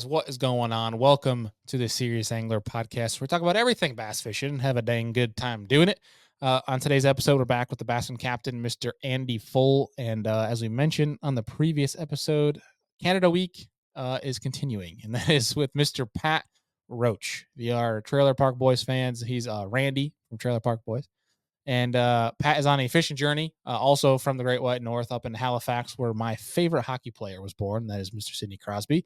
guys? What is going on? Welcome to the Serious Angler podcast. We're talking about everything bass fishing. Have a dang good time doing it. On today's episode, we're back with the Bassman captain, Mr. Andy Full. And as we mentioned on the previous episode, Canada Week is continuing, and that is with Mr. Pat Roach. We are Trailer Park Boys fans. He's Randy from Trailer Park Boys. And Pat is on a fishing journey, also from the Great White North up in Halifax, where my favorite hockey player was born. That is Mr. Sidney Crosby.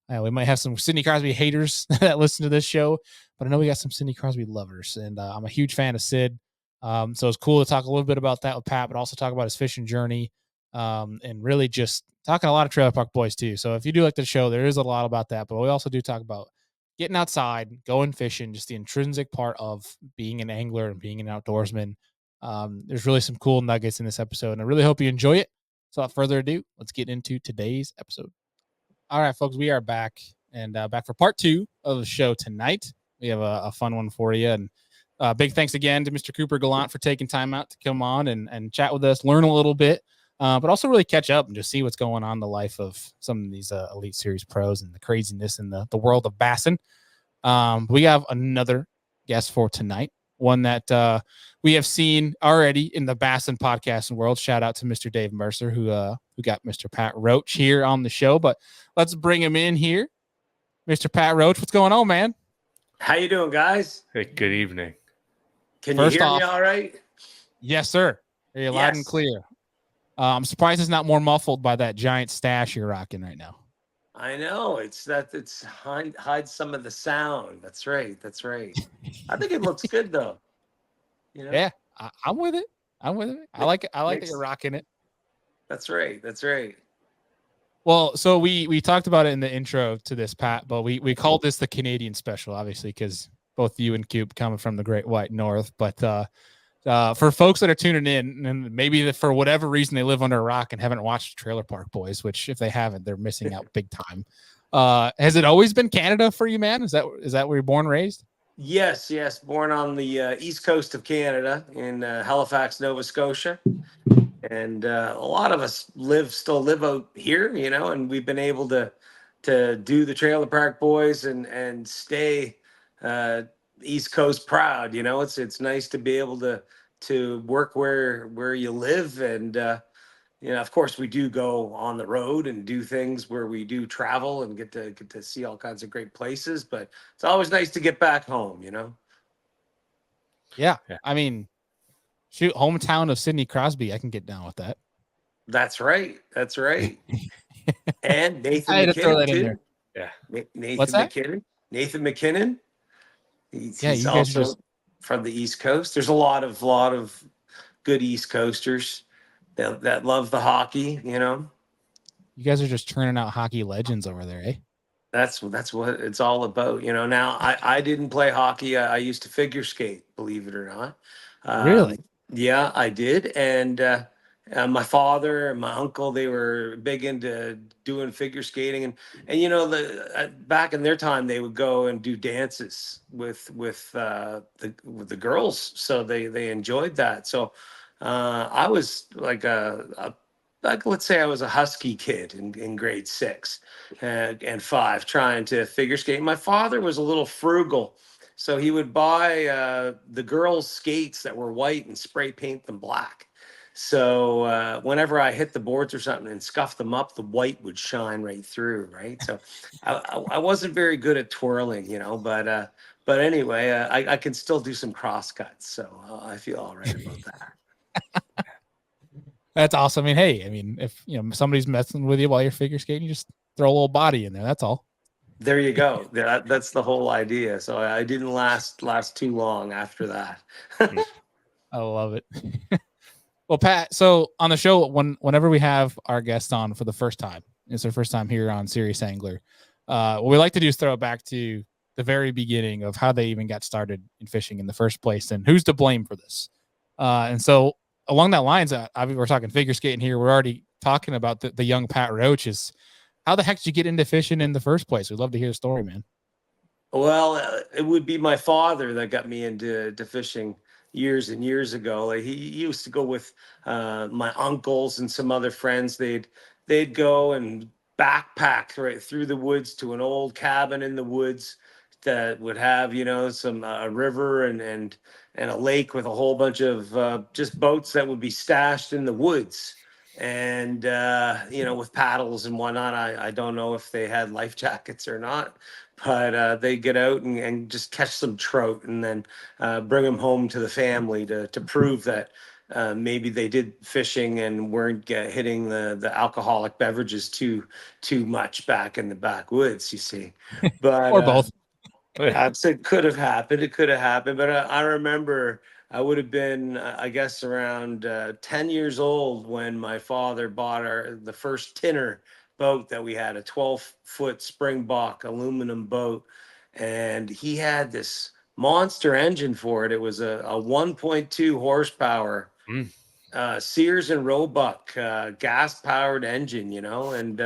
We might have some Sidney Crosby haters that listen to this show, but I know we got some Sidney Crosby lovers, and I'm a huge fan of Sid. So it's cool to talk a little bit about that with Pat, but also talk about his fishing journey, and really just talking a lot of Trailer Park Boys too. So if you do like the show, there is a lot about that, but we also do talk about getting outside, going fishing, just the intrinsic part of being an angler and being an outdoorsman. There's really some cool nuggets in this episode, and I really hope you enjoy it. So without further ado, let's get into today's episode. All right, folks, we are back and back for part 2 of the show tonight. We have a fun one for you. And big thanks again to Mr. Cooper Gallant for taking time out to come on and chat with us, learn a little bit, but also really catch up and just see what's going on in the life of some of these Elite Series pros and the craziness in the world of bassing. We have another guest for tonight, one that we have seen already in the Bassing podcasting world. Shout out to Mr. Dave Mercer, who got Mr. Pat Roach here on the show. But let's bring him in here. Mr. Pat Roach, what's going on, man? How you doing, guys? Hey, good evening. Can First you hear off, me all right? Yes, sir. You're loud and clear. I'm surprised it's not more muffled by that giant stash you're rocking right now. I know. It's hide some of the sound. That's right. I think it looks good though. You know? Yeah, I'm with it. I like it. I like that you're rocking it. That's right. Well, so we talked about it in the intro to this, Pat, but we called this the Canadian special, obviously, because both you and Coop coming from the Great White North. But for folks that are tuning in, and maybe for whatever reason they live under a rock and haven't watched Trailer Park Boys, which if they haven't, they're missing out big time. Has it always been Canada for you, man? Is that where you're born, raised? Yes. Born on the east coast of Canada in Halifax, Nova Scotia. And a lot of us still live out here, you know, and we've been able to do the Trailer Park Boys and stay East Coast proud. You know, it's nice to be able to work where you live, and you know, of course, we do go on the road and do things where we do travel and get to see all kinds of great places. But it's always nice to get back home, you know. Yeah. I mean, shoot, hometown of Sidney Crosby, I can get down with that. That's right. And Nathan I had to throw that McKinnon in too. there. Yeah, What's that? Nathan McKinnon. He's you guys also just from the East Coast. There's a lot of good East Coasters that love the hockey. You know, you guys are just turning out hockey legends over there, eh? That's what it's all about. You know, now I didn't play hockey. I used to figure skate, believe it or not. Really? Yeah, I did. And my father and my uncle, they were big into doing figure skating. And you know, back in their time, they would go and do dances with the girls. So they enjoyed that. So I was like let's say I was a husky kid in grade 6 and 5 trying to figure skate. My father was a little frugal. So he would buy the girls' skates that were white and spray paint them black. So whenever I hit the boards or something and scuffed them up, the white would shine right through, right? So I wasn't very good at twirling, you know, but anyway, I can still do some cross cuts. So I feel all right about that. That's awesome. I mean, hey, if you know somebody's messing with you while you're figure skating, you just throw a little body in there. That's all. There you go. That's the whole idea. So I didn't last too long after that. I love it. Well, Pat, so on the show, whenever we have our guests on for the first time, it's their first time here on Serious Angler, what we like to do is throw it back to the very beginning of how they even got started in fishing in the first place and who's to blame for this. And so along that lines, we're talking figure skating here. We're already talking about the young Pat Roach. How the heck did you get into fishing in the first place? We'd love to hear the story, man. Well, it would be my father that got me into fishing years and years ago. Like, he used to go with my uncles and some other friends. They'd go and backpack right through the woods to an old cabin in the woods that would have, some a river and a lake with a whole bunch of just boats that would be stashed in the woods. And with paddles and whatnot. I don't know if they had life jackets or not, but they get out and just catch some trout and then bring them home to the family to prove that maybe they did fishing and weren't hitting the alcoholic beverages too much back in the backwoods, you see. But Or both. I'd say could have happened. It could have happened. But I remember I would have been, I guess, around 10 years old when my father bought the first tinner boat that we had, a 12-foot Springbok aluminum boat. And he had this monster engine for it. It was a 1.2 horsepower Mm. Sears and Roebuck gas powered engine, and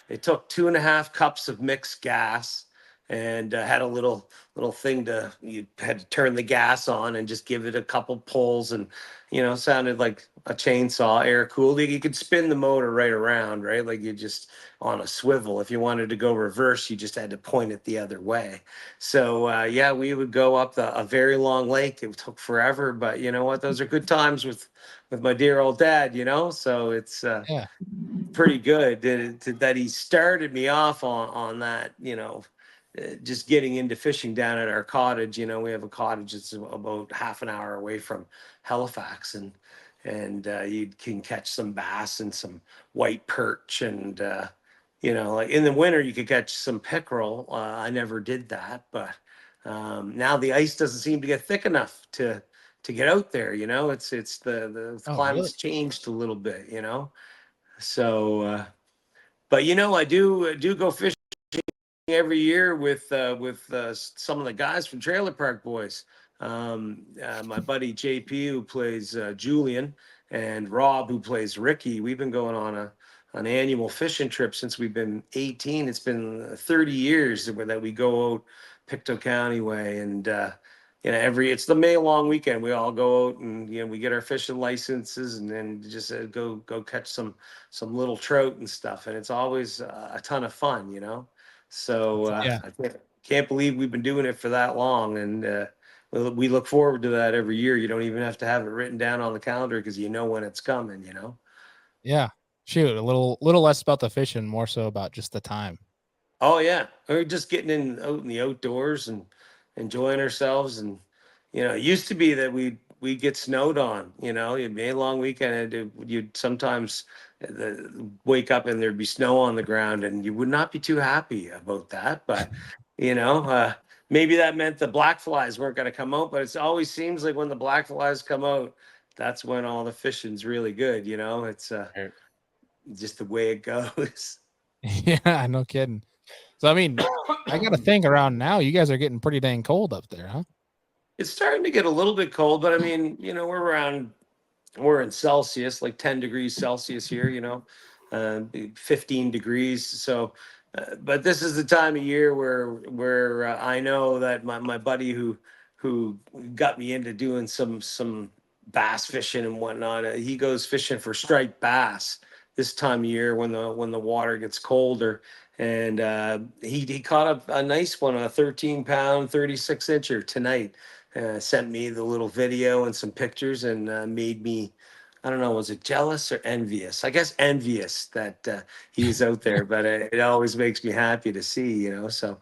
it took 2.5 cups of mixed gas and had a little thing you had to turn the gas on and just give it a couple pulls and sounded like a chainsaw, air cooled. You could spin the motor right around, right, like you just on a swivel. If you wanted to go reverse, you just had to point it the other way. So yeah, we would go up a very long lake. It took forever, but you know what, those are good times with my dear old dad, so it's Yeah. pretty good that he started me off on that, just getting into fishing down at our cottage. We have a cottage that's about half an hour away from Halifax, and you can catch some bass and some white perch, and like in the winter you could catch some pickerel. I never did that, but now the ice doesn't seem to get thick enough to get out there. It's the Oh, really? climate's changed a little bit. So but I do go fishing every year with some of the guys from Trailer Park Boys. My buddy JP, who plays Julian, and Rob, who plays Ricky. We've been going on an annual fishing trip since we've been 18. It's been 30 years that we go out Pictou County way, and it's the May long weekend. We all go out and we get our fishing licenses and then just go catch some little trout and stuff, and it's always a ton of fun. So Yeah. I can't believe we've been doing it for that long, and we look forward to that every year. You don't even have to have it written down on the calendar because you know when it's coming. Yeah. Shoot, a little less about the fishing, more so about just the time. Oh yeah, we're just getting out in the outdoors and enjoying ourselves. And it used to be that we get snowed on. You'd be a long weekend, and you'd sometimes wake up and there'd be snow on the ground, and you would not be too happy about that. But maybe that meant the black flies weren't going to come out. But it always seems like when the black flies come out, that's when all the fishing's really good. It's just the way it goes. Yeah, no kidding. So I mean, I got to think around now. You guys are getting pretty dang cold up there, huh? It's starting to get a little bit cold, but I mean, we're in Celsius, like 10 degrees Celsius here, 15 degrees. So, but this is the time of year where I know that my buddy who got me into doing some bass fishing and whatnot, he goes fishing for striped bass this time of year when the water gets colder. And he caught a nice one, a 13-pound, 36-incher tonight. Sent me the little video and some pictures, and made me, I don't know, was it jealous or envious? I guess envious that he's out there, but it always makes me happy to see. So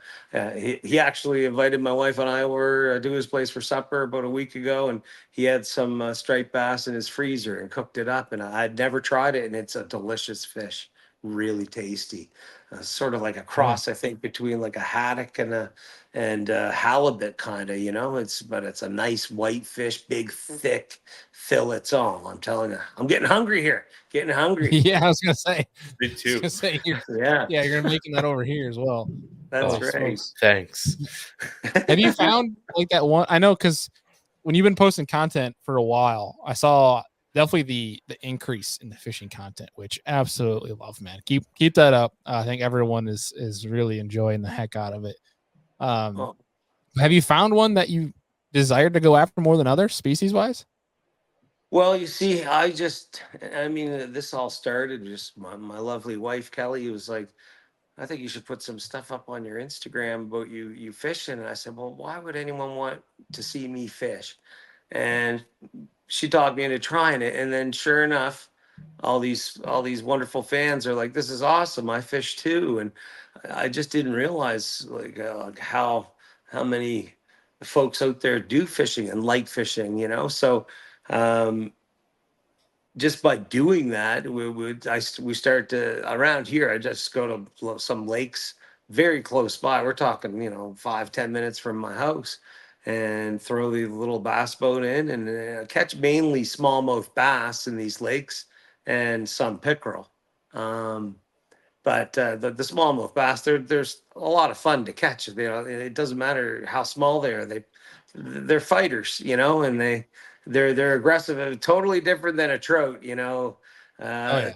he actually invited my wife and I over to his place for supper about a week ago, and he had some striped bass in his freezer and cooked it up, and I'd never tried it, and it's a delicious fish, really tasty. Sort of like a Yeah. cross, I think, between like a haddock and halibut kind of. It's a nice white fish, big thick fillets. Oh, I'm telling you, I'm getting hungry here. Getting hungry. Yeah, I was gonna say. Me too. Yeah, Yeah, you're making that over here as well. that's Holy right. smokes. Thanks. Have you found like that one? I know because when you've been posting content for a while, I saw definitely the increase in the fishing content, which absolutely love, man. Keep that up. I think everyone is really enjoying the heck out of it. Oh, Have you found one that you desired to go after more than others, species wise? Well, you see, I mean, this all started just my lovely wife, Kelly, was like, I think you should put some stuff up on your Instagram about you fishing. And I said, well, why would anyone want to see me fish? And she talked me into trying it. And then sure enough, all these wonderful fans are like, this is awesome. I fish too. And I just didn't realize like how many folks out there do fishing and like fishing, you know? So um just by doing that, we start to around here. I just go to some lakes very close by. We're talking, 5-10 minutes from my house, and throw the little bass boat in and catch mainly smallmouth bass in these lakes and some pickerel. Um, but the smallmouth bass, there's a lot of fun to catch. It doesn't matter how small they are. They're fighters, and they're aggressive and totally different than a trout. Oh Uh, yeah.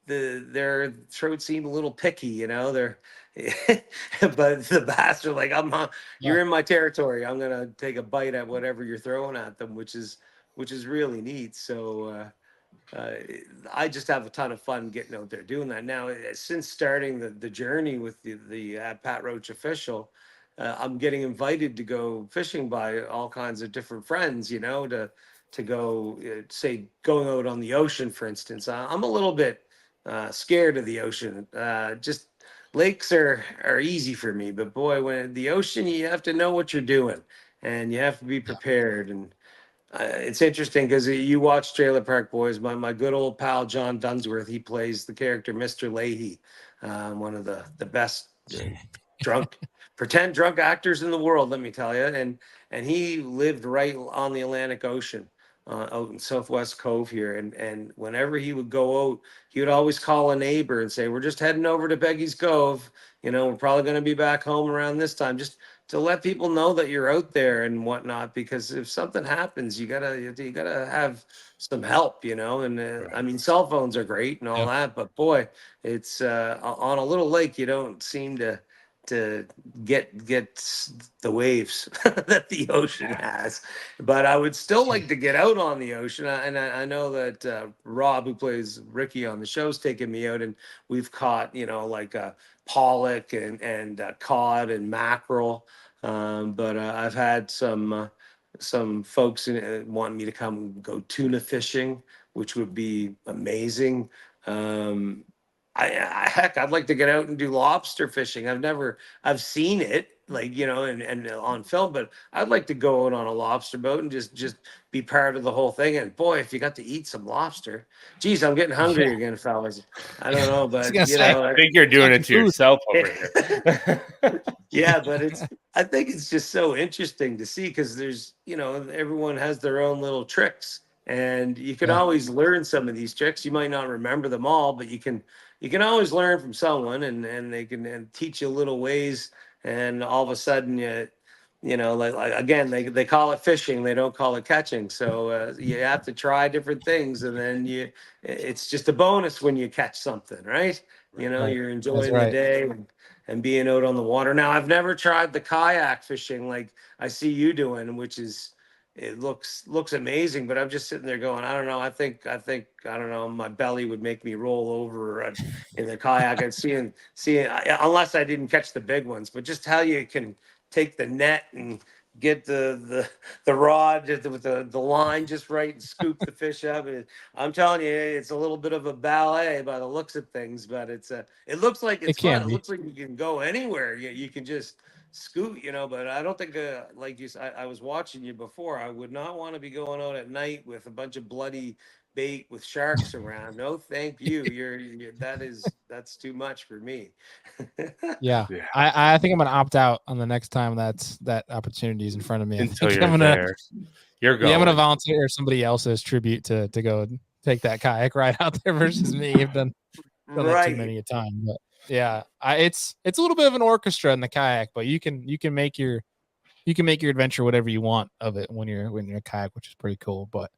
their throats seem a little picky. They're but the bass are like, Yeah. you're in my territory. I'm gonna take a bite at whatever you're throwing at them, which is really neat. So. Uh, I just have a ton of fun getting out there doing that. Now, since starting the journey with the Pat Roach official, I'm getting invited to go fishing by all kinds of different friends. To go say going out on the ocean, for instance. I'm a little bit scared of the ocean. Just lakes are easy for me, but boy, when the ocean, you have to know what you're doing, and you have to be Yeah. prepared. And it's interesting because you watch Trailer Park Boys. My good old pal John Dunsworth, he plays the character Mr. Leahy, one of the best drunk pretend drunk actors in the world. Let me tell you, and he lived right on the Atlantic Ocean. Out in Southwest Cove here, and whenever he would go out, he would always call a neighbor and say, "We're just heading over to Peggy's Cove. We're probably going to be back home around this time." Just to let people know that you're out there and whatnot, because if something happens, you gotta have some help, and I Right. mean, cell phones are great and all Yep. that, but boy, it's on a little lake, you don't seem to get the waves that the ocean Yeah. has. But I would still like to get out on the ocean. And I know that Rob, who plays Ricky on the show, is taking me out, and we've caught, like pollock and cod and mackerel. But I've had some folks wanting me to come go tuna fishing, which would be amazing. Um, heck, I'd like to get out and do lobster fishing. I've seen it like, and on film, but I'd like to go out on a lobster boat and just be part of the whole thing. And boy, if you got to eat some lobster, geez, I'm getting Yeah. hungry again, fellas. I don't know, I was but gonna say I think you're doing talking it to food. yourself over here. yeah, but I think it's just so interesting to see because there's, everyone has their own little tricks, and you can Yeah. always learn some of these tricks. You might not remember them all, but you can always learn from someone, and they can and teach you little ways, and all of a sudden like again, they call it fishing, they don't call it catching. So you have to try different things, and then it's just a bonus when you catch something, right? Right. Right. You're That's enjoying the right. day and being out on the water. Now, I've never tried the kayak fishing like I see you doing, which is it looks amazing. But I'm just sitting there going, I don't know. I think I don't know. My belly would make me roll over in the kayak and seeing unless I didn't catch the big ones. But just how you can take the net and get the rod with the line just right and scoop the fish up. I'm telling you, it's a little bit of a ballet by the looks of things, but it looks like It it's fun. can It be. looks like you can go anywhere. You can just scoot, but I don't think like I was watching you before. I would not want to be going out at night with a bunch of bloody bait with sharks around. No, thank you. That's too much for me. Yeah. Yeah. I think I'm gonna opt out on the next time that opportunity is in front of me. I Until think you're there, you're I'm gonna going. volunteer somebody else's tribute to go and take that kayak ride out there versus me. I've done that too Right. many a time. But yeah, it's a little bit of an orchestra in the kayak, but you can make your adventure whatever you want of it when you're a kayak, which is pretty cool. But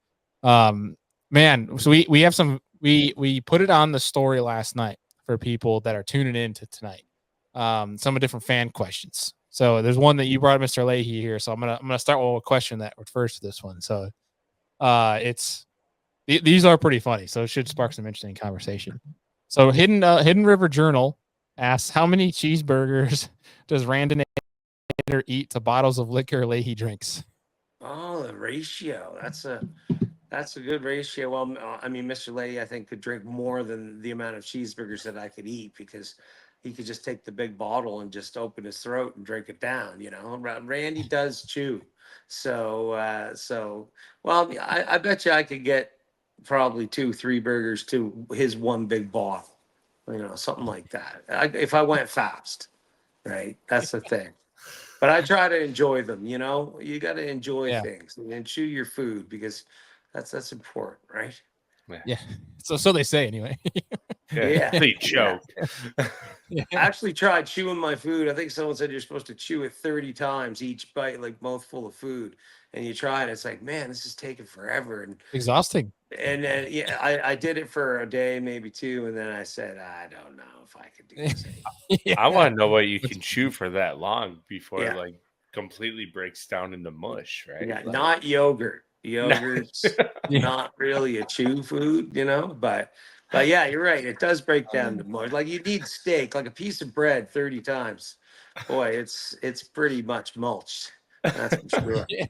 um man, so we have we put it on the story last night for people that are tuning in to tonight. Some of different fan questions. So there's one that you brought Mr. Leahy here. So I'm gonna start with a question that refers to this one. So it's These are pretty funny, so it should spark some interesting conversation. So Hidden River Journal asks, how many cheeseburgers does Randon eat to bottles of liquor Leahy drinks? Oh, the ratio. That's a good ratio. Well, I mean, Mr. Lady, I think could drink more than the amount of cheeseburgers that I could eat because he could just take the big bottle and just open his throat and drink it down. Randy does chew, so well, I bet you I could get probably 2, 3 burgers to his one big bottle. Something like that. If I went fast, right? That's the thing. But I try to enjoy them. You got to enjoy Yeah, things and chew your food because that's important, right? yeah. So they say anyway. Yeah. Yeah, They yeah. choke. Yeah. I actually tried chewing my food. I think someone said you're supposed to chew it 30 times each bite, like mouthful of food. And you try it, it's like, man, this is taking forever. Exhausting. And then yeah, I did it for a day, maybe two, and then I said, I don't know if I could do this anymore. Yeah. I want to know what you can chew for that long before it Yeah, like completely breaks down into mush, right? yeah, Like, not yogurt. no. Yogurt's Yeah. not really a chew food, but yeah, you're right. It does break down to mush. Like you need steak, like a piece of bread 30 times. Boy, it's pretty much mulched. That's for sure. Yeah.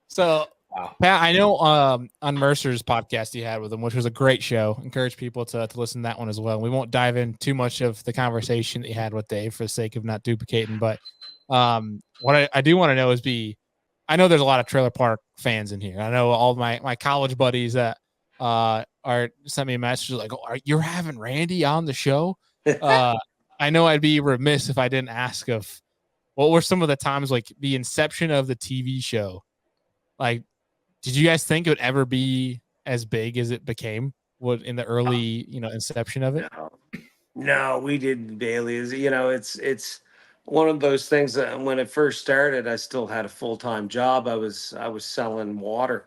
So Wow. Pat, I know on Mercer's podcast you had with him, which was a great show. Encourage people to listen to that one as well. We won't dive in too much of the conversation that you had with Dave for the sake of not duplicating. But what I do want to know is I know there's a lot of trailer park fans in here. I know all my college buddies that are sent me a message like, "Oh, you're having Randy on the show?" I know I'd be remiss if I didn't ask of what were some of the times like the inception of the TV show. Like, did you guys think it would ever be as big as it became? What in the early, inception of it? No, no, we didn't, Bailey. It's one of those things that when it first started, I still had a full-time job. I was selling water,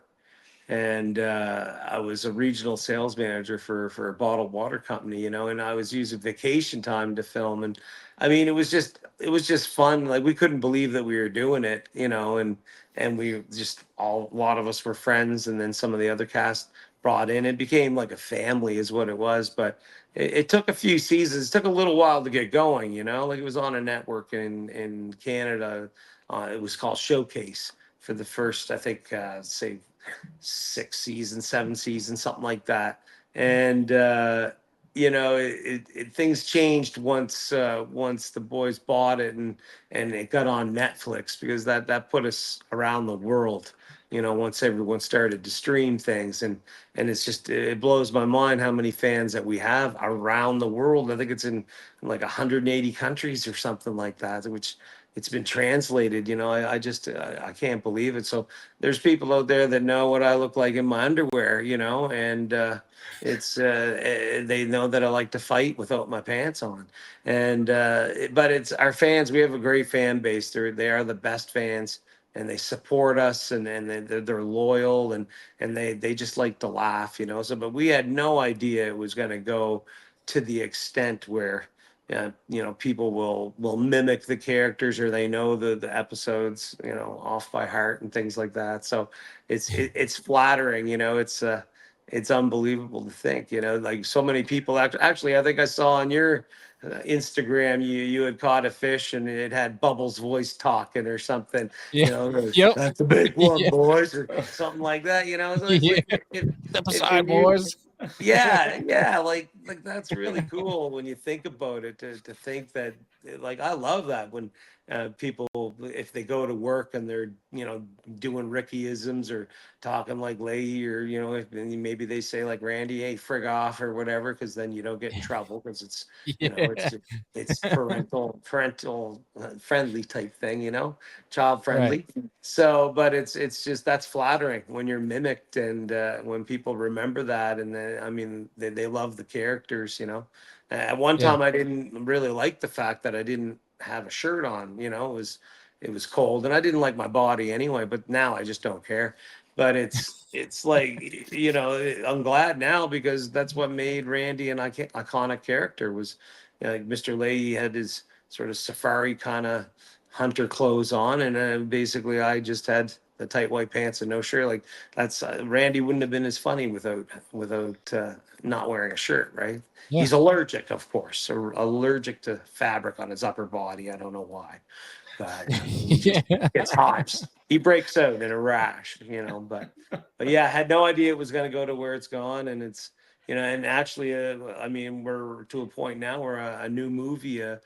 and I was a regional sales manager for a bottled water company, and I was using vacation time to film. And I mean, it was just fun. Like we couldn't believe that we were doing it, and we just a lot of us were friends, and then some of the other cast brought in. It became like a family, is what it was. But it took a few seasons. It took a little while to get going, like it was on a network in Canada. It was called Showcase for the first, I think, say 6 seasons, 7 seasons, something like that. And things changed once the boys bought it and it got on Netflix because that put us around the world. Once everyone started to stream things, and it blows my mind how many fans that we have around the world. I think it's in like 180 countries or something like that, which it's been translated. I can't believe it. So there's people out there that know what I look like in my underwear, and they know that I like to fight without my pants on. And but it's our fans. We have a great fan base. They are the best fans, and they support us, and they're loyal, and they just like to laugh, So, but we had no idea it was going to go to the extent where people will mimic the characters, or they know the episodes, off by heart and things like that. So it's flattering, it's unbelievable to think, like so many people actually, I think I saw on your Instagram, you had caught a fish and it had Bubbles' voice talking or something, Yeah. like, Yep. that's a big one, Yeah. boys, or something like that, So it's Yeah. like Step if aside, you boys. yeah, like that's really cool when you think about it. To think that, like, I love that when people, if they go to work and they're doing Rickyisms or talking like Leahy, or maybe they say like Randy, hey, frig off or whatever, because then you don't get in trouble because it's Yeah. it's parental friendly type thing, child Right. friendly. So, but it's just that's flattering when you're mimicked, and when people remember that, and then I mean they love the characters. At one Yeah. time, I didn't really like the fact that I didn't have a shirt on. It was cold, and I didn't like my body anyway. But now I just don't care. But it's like I'm glad now because that's what made Randy an iconic character. Was like Mr. Leahy had his sort of safari kind of hunter clothes on, and basically I just had the tight white pants and no shirt. Like that's Randy wouldn't have been as funny without not wearing a shirt, right? Yeah. He's allergic, of course, or allergic to fabric on his upper body. I don't know why, but he just gets hot. He breaks out in a rash, but yeah, I had no idea it was going to go to where it's gone, and it's and actually, I mean, we're to a point now where a new movie, a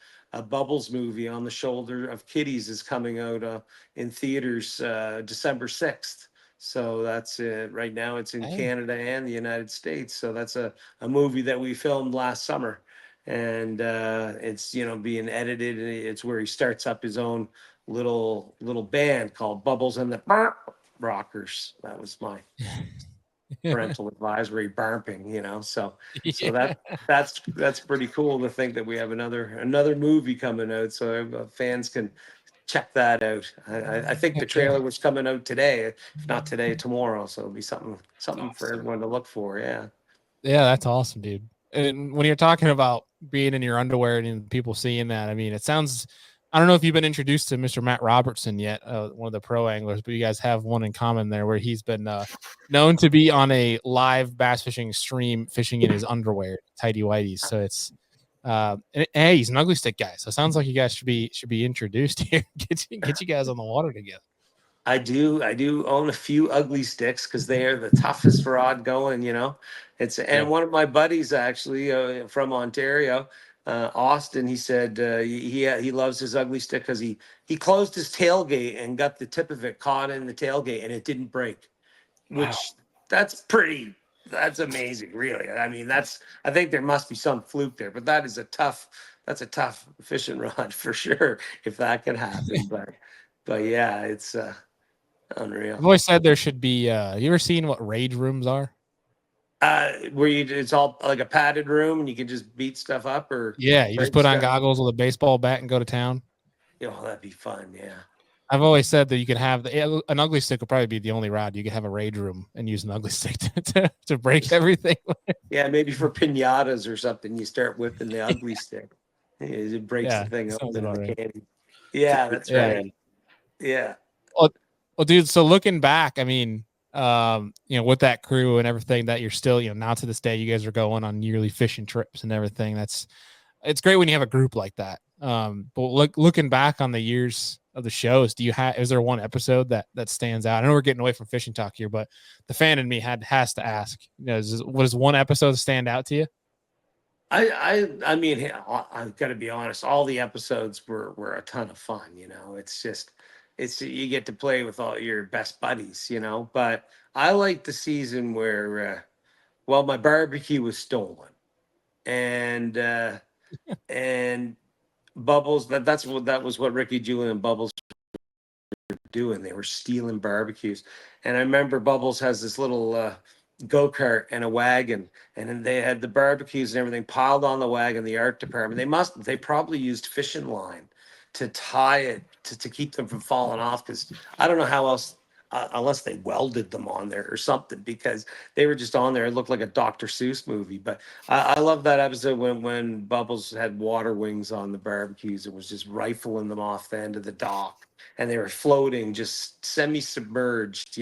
Bubbles movie on the shoulder of kitties is coming out in theaters December 6th. So that's right now it's in Canada and the United States. So that's a movie that we filmed last summer, and it's being edited. And it's where he starts up his own little band called Bubbles and the Rockers. That was my parental advisory barmping, so that's pretty cool to think that we have another movie coming out, so fans can check that out. I think the trailer was coming out today, if not today, tomorrow, so it'll be something for everyone to look for. Yeah, that's awesome, dude. And when you're talking about being in your underwear and people seeing that, I mean, it sounds, I don't know if you've been introduced to Mr. Matt Robertson yet, one of the pro anglers, but you guys have one in common there where he's been known to be on a live bass fishing stream fishing in his underwear, tighty whities. So it's hey, he's an ugly stick guy. So it sounds like you guys should be introduced here. Get you guys on the water together. I do own a few ugly sticks because they are the toughest rod going. And one of my buddies actually from Ontario, Austin. He said he loves his ugly stick because he closed his tailgate and got the tip of it caught in the tailgate and it didn't break, which that's amazing, really. I mean, I think there must be some fluke there, but that's a tough fishing rod for sure if that can happen. But yeah, it's unreal. I've always said there should be. You ever seen what rage rooms are? Where it's all like a padded room and you can just beat stuff up, or yeah, you just put on goggles with a baseball bat and go to town. Oh, that'd be fun. Yeah. I've always said that you could have an ugly stick would probably be the only rod you could have a rage room and use an ugly stick to break everything. Yeah, maybe for pinatas or something, you start whipping the ugly stick. It breaks the thing open in the candy. Yeah, that's right. Yeah. Well, dude, so looking back, I mean, with that crew and everything that you're still, now to this day, you guys are going on yearly fishing trips and everything. It's great when you have a group like that. But looking back on the years of the shows, is there one episode that stands out? I know we're getting away from fishing talk here, but the fan in me has to ask, does one episode stand out to you? I mean, I've got to be honest. All the episodes were a ton of fun. It's just, you get to play with all your best buddies. But I like the season where, my barbecue was stolen, and Bubbles. That was what Ricky, Julian, and Bubbles were doing. They were stealing barbecues, and I remember Bubbles has this little go-kart and a wagon, and then they had the barbecues and everything piled on the wagon. The art department, they probably used fishing line to tie it to keep them from falling off, because I don't know how else, unless they welded them on there or something, because they were just on there. It looked like a Dr. Seuss movie. But I love that episode when Bubbles had water wings on the barbecues. It was just rifling them off the end of the dock, and they were floating just semi-submerged,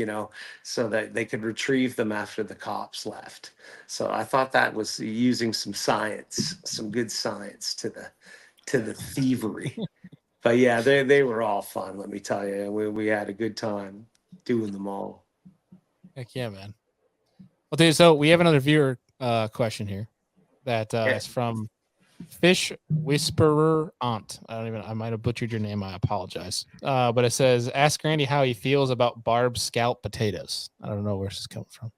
so that they could retrieve them after the cops left. So I thought that was using some science, some good science to the thievery. But yeah, they were all fun. Let me tell you, we had a good time doing them all. Heck yeah, man. Well, dude, so we have another viewer question here that is from Fish Whisperer Aunt. I might have butchered your name. I apologize. But it says, ask Randy how he feels about Barb's scalloped potatoes. I don't know where this is coming from.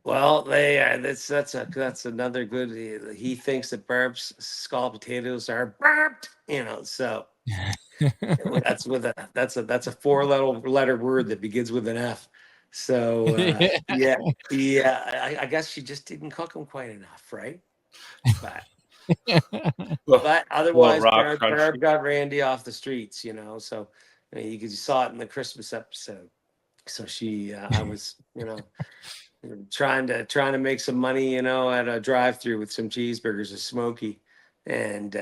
Well, that's another good. He thinks that Barb's scalloped potatoes are barbed, so that's a 4-letter word that begins with an F. So yeah. I guess she just didn't cook them quite enough, right? But otherwise, Barb got Randy off the streets, So you saw it in the Christmas episode. So I was, trying to make some money, at a drive-through with some cheeseburgers of Smoky, and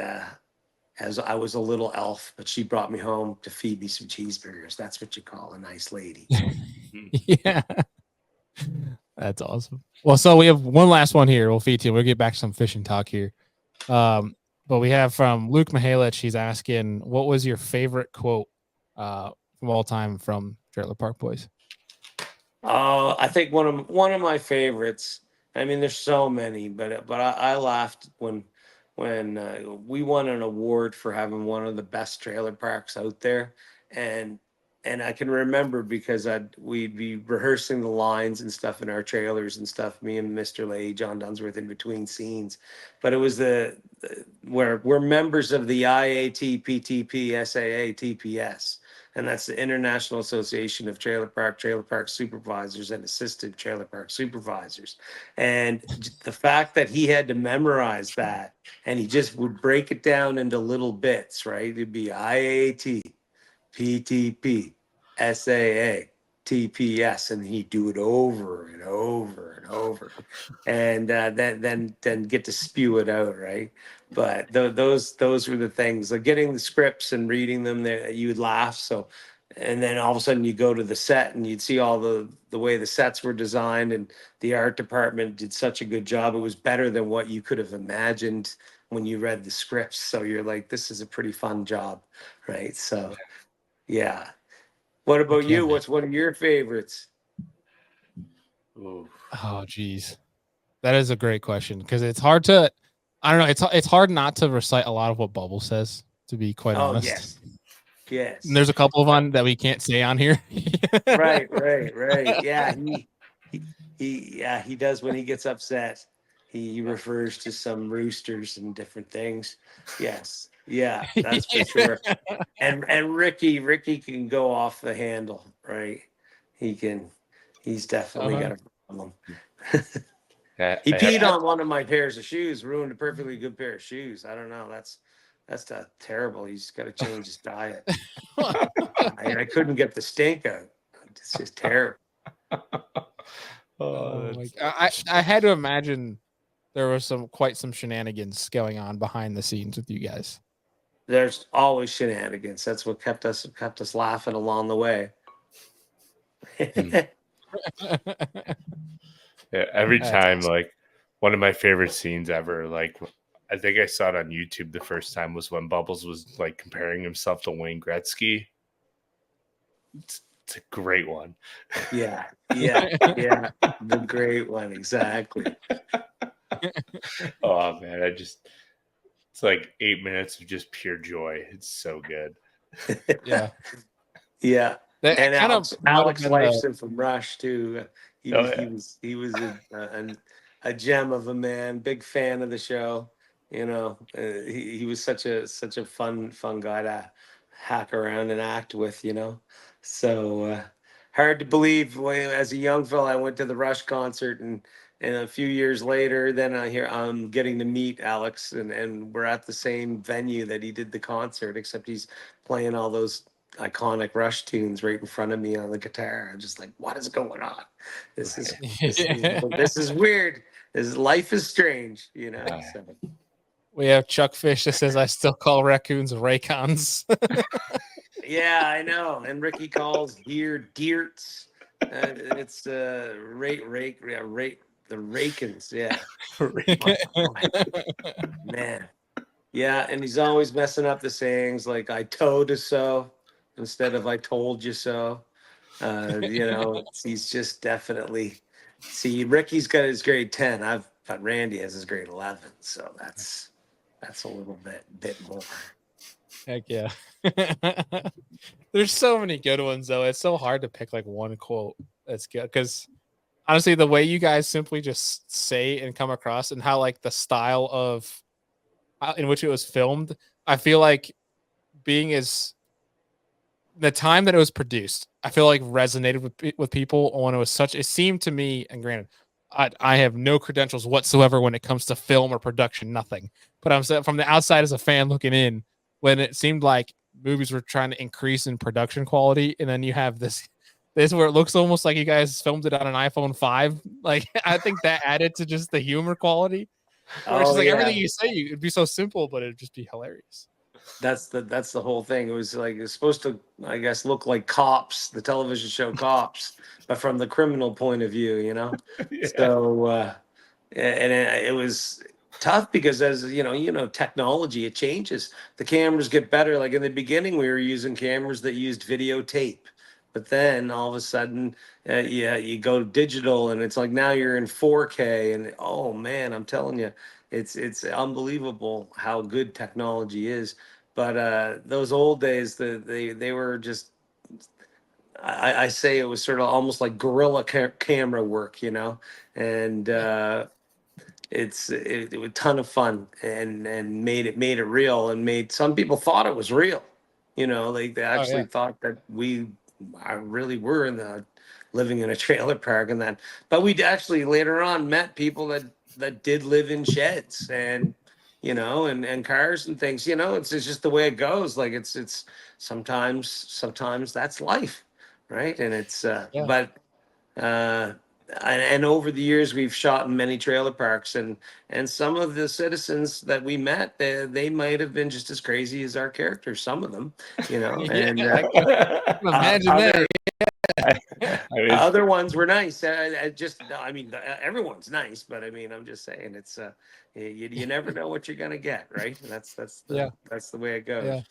as I was a little elf, but she brought me home to feed me some cheeseburgers. That's what you call a nice lady. Yeah. That's awesome. Well, so we have one last one here. We'll feed to you. We'll get back to some fishing talk here. But we have from Luke Mihalich. He's asking, what was your favorite quote from all time from Trailer Park Boys? I think one of my favorites. I mean, there's so many, but I laughed when we won an award for having one of the best trailer parks out there, and I can remember because we'd be rehearsing the lines and stuff in our trailers and stuff. Me and Mr. Lay, John Dunsworth, in between scenes, but it was where we're members of the IAT, PTP, SAA, TPS, and that's the International Association of Trailer Park Supervisors and Assistant Trailer Park Supervisors. And the fact that he had to memorize that, and he just would break it down into little bits, right? It'd be IAT, PTP, SAA, TPS, and he'd do it over and over and over, and then get to spew it out, right? But those were the things, like getting the scripts and reading them. That you would laugh. So, and then all of a sudden you go to the set and you'd see all the way the sets were designed, and the art department did such a good job. It was better than what you could have imagined when you read the scripts. So you're like, this is a pretty fun job, right? So, yeah. What about you? What's one of your favorites? Ooh. Oh, geez. That is a great question because it's hard to, I don't know. It's hard not to recite a lot of what Bubble says, to be quite honest. Yes. Yes. And there's a couple of them that we can't say on here. Right. Yeah. He does when he gets upset. He refers to some roosters and different things. Yes. Yeah, that's for sure. And Ricky can go off the handle, right? He's definitely got a problem. He peed on one of my pairs of shoes, ruined a perfectly good pair of shoes. I don't know. That's terrible. He's got to change his diet. I couldn't get the stink out. It's just terrible. I had to imagine there was quite some shenanigans going on behind the scenes with you guys. There's always shenanigans. That's what kept us laughing along the way. Yeah, every time, like one of my favorite scenes ever, like I think I saw it on YouTube the first time, was when Bubbles was like comparing himself to Wayne Gretzky. It's a great one. Yeah. The great one, exactly. Oh man, it's like 8 minutes of just pure joy. It's so good. Yeah. And Alex Lifeson from Rush too. He was a gem of a man. Big fan of the show. You know, he was such a fun guy to hack around and act with. You know, so hard to believe. As a young fella, I went to the Rush concert, and a few years later, then I'm getting to meet Alex, and we're at the same venue that he did the concert, except he's playing all those iconic Rush tunes right in front of me on the guitar. I'm just like, what is going on? This is weird. Life is strange, you know. So. We have Chuck Fish that says, I still call raccoons Raycons. Yeah, I know. And Ricky calls deer deerts. It's the Rakins, yeah. Man. Yeah, and he's always messing up the sayings, like I told you so instead of I told you so. You know, he's just definitely. See, Ricky's got his grade 10. But Randy has his grade 11, so that's a little bit more. Heck yeah. There's so many good ones though. It's so hard to pick like one quote that's good because honestly, the way you guys simply just say and come across, and how like the style of in which it was filmed, I feel like the time that it was produced, I feel like resonated with people when it seemed to me, and granted, I have no credentials whatsoever when it comes to film or production, nothing. But I'm saying from the outside as a fan looking in, when it seemed like movies were trying to increase in production quality, and then you have this where it looks almost like you guys filmed it on an iPhone 5. Like I think that added to just the humor quality. It's just like everything you say, it'd be so simple, but it'd just be hilarious. That's the whole thing. It was like it's supposed to, I guess, look like Cops, the television show Cops, but from the criminal point of view, you know. Yeah. So and it was tough because as technology, it changes. The cameras get better. Like in the beginning, we were using cameras that used videotape, but then all of a sudden, yeah, you go digital, and it's like now you're in 4K, and oh man, I'm telling you, it's unbelievable how good technology is. But those old days, they were just. I say it was sort of almost like guerrilla camera work, and Yeah. it was a ton of fun and made it real and made some people thought it was real. They Oh actually yeah. thought that I really were living in a trailer park and that. But we actually later on met people that did live in sheds and cars and things. It's just the way it goes. Like it's sometimes that's life, right? And it's Yeah. but uh, and over the years, we've shot in many trailer parks, and some of the citizens that we met, they might have been just as crazy as our characters. Some of them, Yeah. and I can imagine other that. I, I mean, other ones were nice. I mean, everyone's nice, but I mean, I'm just saying, it's you never know what you're gonna get, right? Yeah. That's the way it Yeah. goes.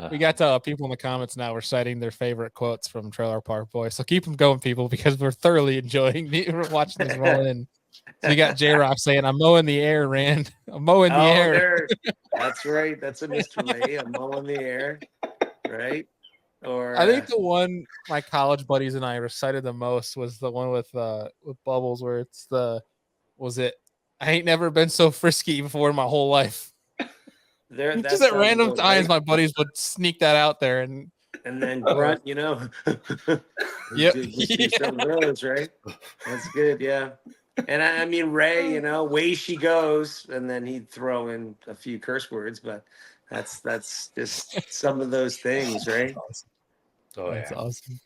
We got people in the comments now reciting their favorite quotes from Trailer Park Boys. So keep them going, people, because we're thoroughly enjoying watching these roll in. So we got J Rock saying, "I'm mowing the air, Rand. I'm mowing the Oh, air." that's right. That's a Mr. Ray. I'm mowing the air, right? Or I think the one my college buddies and I recited the most was the one with Bubbles, where it's was it? I ain't never been so frisky before in my whole life. there, Just that at sounds random about times, right. my buddies would sneak that out there, and And then uh, grunt, yep, just do yeah. some of those, right? That's good, yeah. And I mean, Ray, way she goes, and then he'd throw in a few curse words, but that's just some of those things, right? Awesome. oh That's yeah. awesome.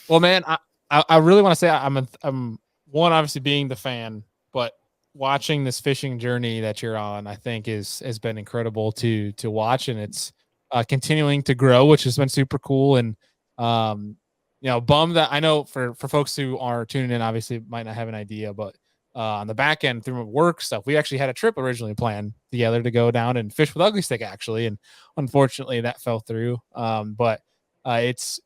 Well, man, I really want to say I'm one, obviously being the fan, but watching this fishing journey that you're on, I think has been incredible to watch, and it's continuing to grow, which has been super cool. And bummed that I know for folks who are tuning in, obviously might not have an idea, but on the back end through work stuff, we actually had a trip originally planned together to go down and fish with Ugly Stick, actually, and unfortunately that fell through. But it's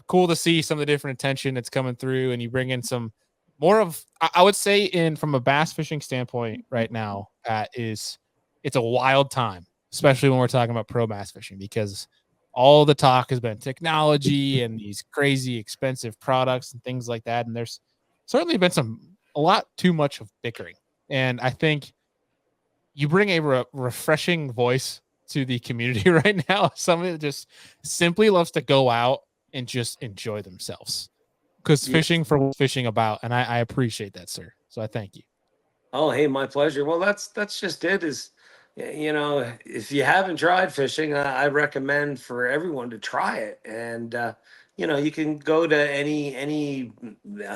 cool to see some of the different attention that's coming through, and you bring in some more of, I would say, in from a bass fishing standpoint right now, Pat, it's a wild time, especially when we're talking about pro bass fishing, because all the talk has been technology and these crazy expensive products and things like that, and there's certainly been a lot too much of bickering, and I think you bring a refreshing voice to the community right now. Somebody that just simply loves to go out and just enjoy themselves, because Yeah. fishing for fishing about, and I appreciate that, sir. So I thank you. Oh, hey, my pleasure. Well, that's just it. If you haven't tried fishing, I recommend for everyone to try it. And you can go to any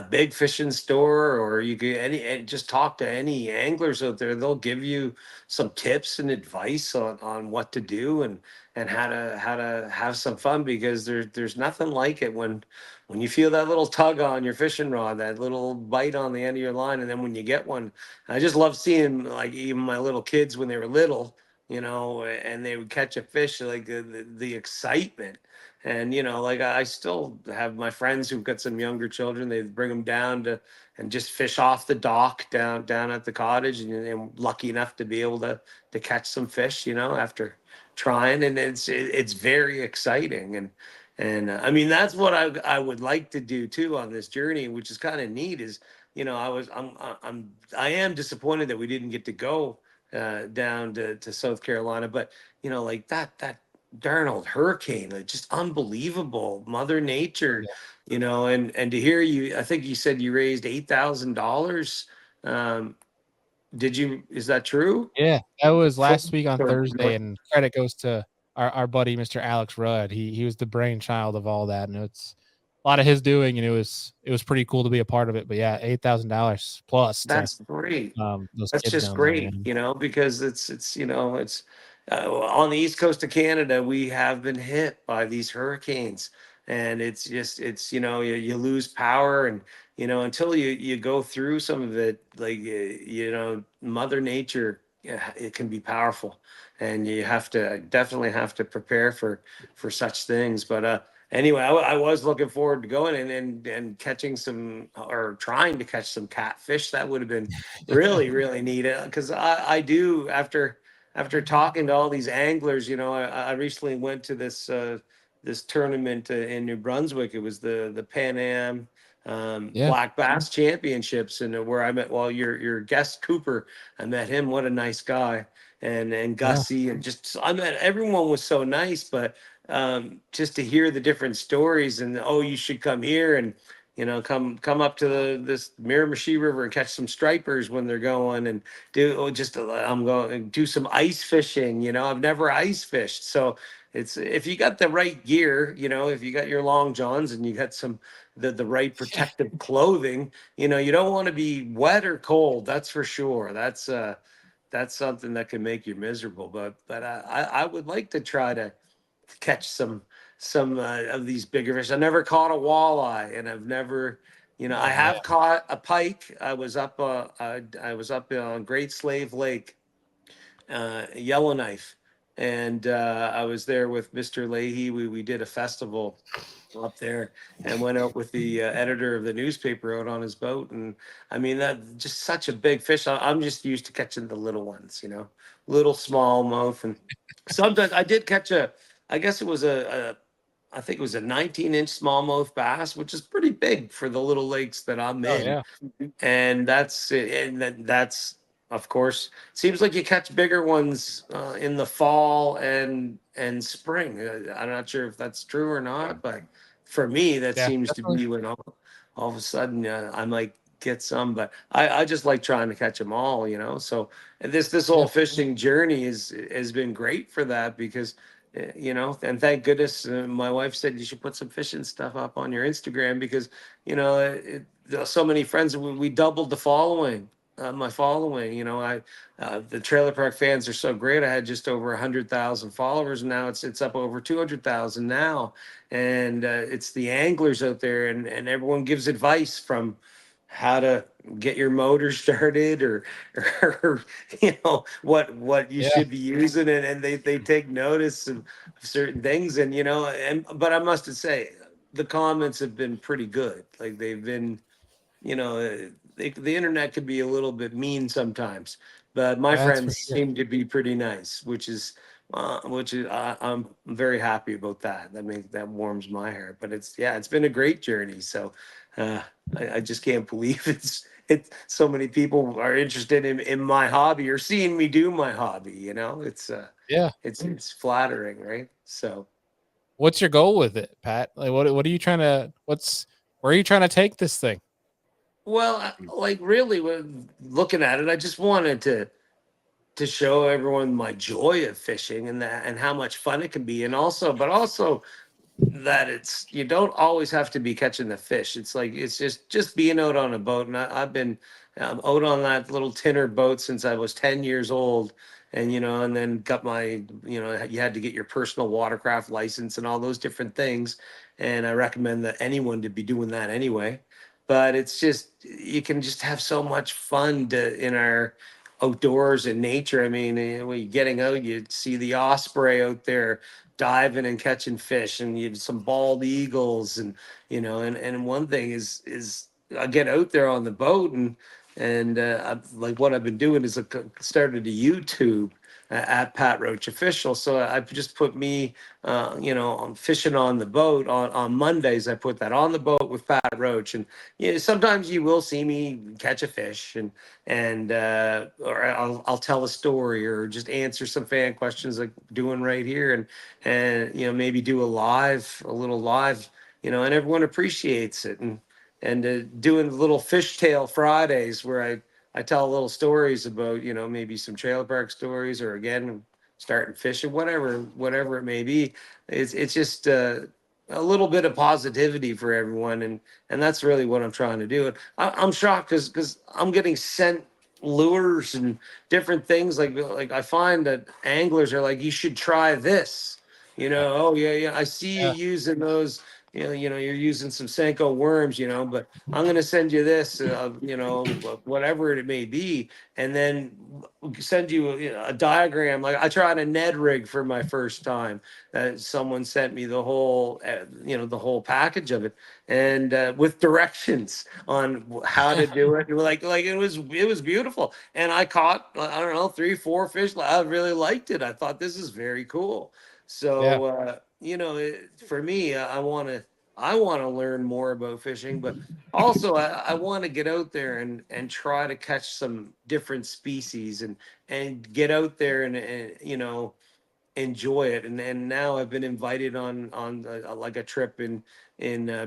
big fishing store, or you can and just talk to any anglers out there. They'll give you some tips and advice on what to do and how to have some fun, because there's nothing like it when you feel that little tug on your fishing rod, that little bite on the end of your line, and then when you get one. I just love seeing, like, even my little kids when they were little, and they would catch a fish, like the excitement. And like I still have my friends who've got some younger children. They bring them down to and just fish off the dock down at the cottage, and lucky enough to be able to catch some fish, after trying. And it's very exciting. And I mean, that's what I would like to do too on this journey, which is kind of neat. Is I am disappointed that we didn't get to go down to South Carolina, but like that darn old hurricane, like, just unbelievable, Mother Nature, and to hear you, I think you said you raised $8,000. Um, did you? Is that true? Yeah, that was For, last week on for Thursday, and credit goes to our buddy Mr. Alex Rudd. He was the brainchild of all that, and it's a lot of his doing, and it was pretty cool to be a part of it. But yeah, $8,000 plus to That's great. those That's kids just down there. great, Man. because it's on the east coast of Canada, we have been hit by these hurricanes, and it's you lose power, and until you go through some of it, like Mother Nature, yeah, it can be powerful, and you definitely have to prepare for such things. But anyway, I was looking forward to going and catching some, or trying to catch some catfish. That would have been really neat, because I do, after talking to all these anglers. I recently went to this tournament in New Brunswick. It was the Pan Am Yeah. Black Bass Championships, and where I met, well, your guest Cooper. I met him. What a nice guy. And Yeah. Gussie, and just, I met, everyone was so nice. But just to hear the different stories, and, oh, you should come here, and come up to this Miramichi River and catch some stripers when they're going, and I'm going and do some ice fishing. I've never ice fished, so it's, if you got the right gear, if you got your long johns and you got the right protective clothing, you don't want to be wet or cold. That's for sure. That's something that can make you miserable. But I would like to try to catch some of these bigger fish. I never caught a walleye, and I've never, I Oh man. have caught a pike. I was up on Great Slave Lake, Yellowknife, and I was there with Mr. Leahy. We did a festival up there, and went out with the editor of the newspaper out on his boat. And I mean, that just such a big fish. I'm just used to catching the little ones, little smallmouth. And sometimes I did catch I guess it was I think it was a 19-inch smallmouth bass, which is pretty big for the little lakes that I'm Oh in. yeah. And that's it. And that's, of course, seems like you catch bigger ones in the fall and spring. I'm not sure if that's true or not, but for me, that Yeah. seems to Definitely. be when all of a sudden I might get some. But I just like trying to catch them all, So this Yeah. whole fishing journey has been great for that, because and thank goodness, my wife said you should put some fishing stuff up on your Instagram, because so many friends, we doubled the following. My following, the trailer park fans are so great. I had just over 100,000 followers, and now it's up over 200,000 now. And it's the anglers out there, and everyone gives advice, from how to get your motor started, or what you Yeah. should be using, and they take notice of certain things. And but I must say, the comments have been pretty good. Like, they've been, the internet could be a little bit mean sometimes, but my That's for friends sure. seem to be pretty nice, which is, I'm very happy about that. That warms my heart. But it's been a great journey. So uh, I just can't believe it's so many people are interested in my hobby, or seeing me do my hobby. Yeah. It's flattering, right? So. What's your goal with it, Pat? Like, what are you trying to? Where are you trying to take this thing? Well, like, really, when looking at it, I just wanted to show everyone my joy of fishing, and how much fun it can be, and also that it's, you don't always have to be catching the fish. It's like, it's just being out on a boat. And I've been out on that little tinner boat since I was 10 years old. And and then got my, you had to get your personal watercraft license and all those different things. And I recommend that anyone to be doing that anyway. But it's just, you can just have so much fun in our outdoors and nature. I mean, when you're getting out, you see the osprey out there diving and catching fish, and you have some bald eagles. And and one thing is I get out there on the boat, and like, what I've been doing is I started a YouTube at Pat Roach Official. So I've just put me, on fishing on the boat on Mondays. I put that on the boat with Pat Roach. And sometimes you will see me catch a fish, and or I'll tell a story, or just answer some fan questions, like doing right here. And maybe do a little live, and everyone appreciates it. And doing little fishtail Fridays, where I tell little stories about, maybe some trailer park stories, or again, starting fishing, whatever it may be. It's just a little bit of positivity for everyone. And that's really what I'm trying to do. And I'm shocked, because I'm getting sent lures and different things. Like I find that anglers are like, you should try this. Oh yeah, I see you Yeah. using those. You're using some Senko worms. But I'm gonna send you this. Whatever it may be, and then send you a diagram. Like I tried a Ned rig for my first time. Someone sent me the whole package of it, and with directions on how to do it. Like it was beautiful, and I caught, I don't know, 3 4 fish. I really liked it. I thought this is very cool. Yeah. So for me, I want to learn more about fishing, but also I want to get out there and try to catch some different species and get out there and enjoy it. And now I've been invited on like a trip in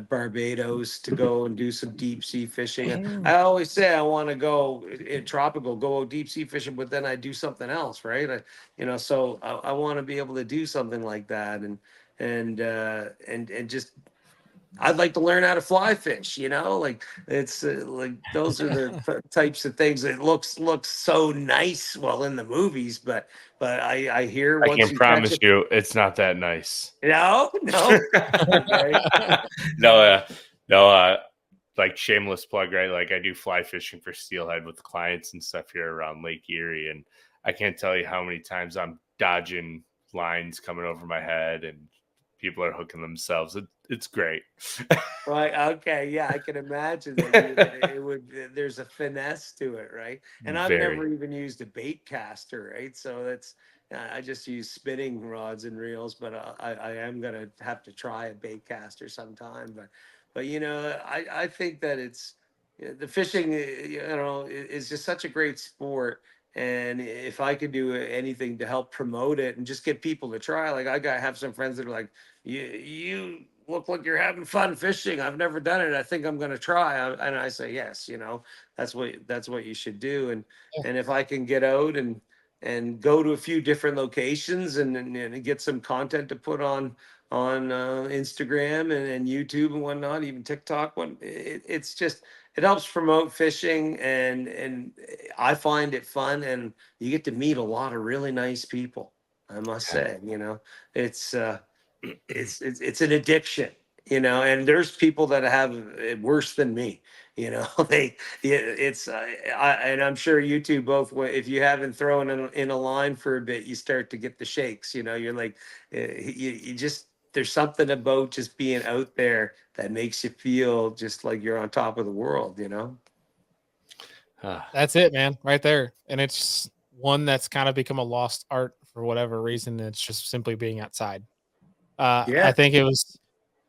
Barbados to go and do some deep sea fishing. And I always say I want to go in tropical, go deep sea fishing, but then I do something else, right? So I want to be able to do something like that, and just I'd like to learn how to fly fish, like it's like those are the types of things that looks so nice, well, in the movies, but I hear I once can you catch promise it. you, it's not that nice. No. Okay. No, no, like shameless plug, right? Like I do fly fishing for steelhead with clients and stuff here around Lake Erie, and I can't tell you how many times I'm dodging lines coming over my head, and people are hooking themselves. It's great. Right. Okay. Yeah, I can imagine that it would. There's a finesse to it, right? And I've Very. never even used a bait caster, right? So that's I just use spinning rods and reels, but I am gonna have to try a bait caster sometime. But I think that it's the fishing, is just such a great sport. And if I could do anything to help promote it and just get people to try, like have some friends that are like, you look like you're having fun fishing. I've never done it. I think I'm going to try. And I say, yes, that's what you should do. And if I can get out and go to a few different locations and get some content to put on Instagram and YouTube and whatnot, even TikTok, it's just, it helps promote fishing, and I find it fun, and you get to meet a lot of really nice people. I must say, it's it's an addiction, and there's people that have it worse than me. they yeah, it's and I'm sure you two both, if you haven't thrown in a line for a bit, you start to get the shakes. You're like, you just, there's something about just being out there that makes you feel just like you're on top of the world. That's it, man, right there. And it's one that's kind of become a lost art for whatever reason. It's just simply being outside. I Yeah. think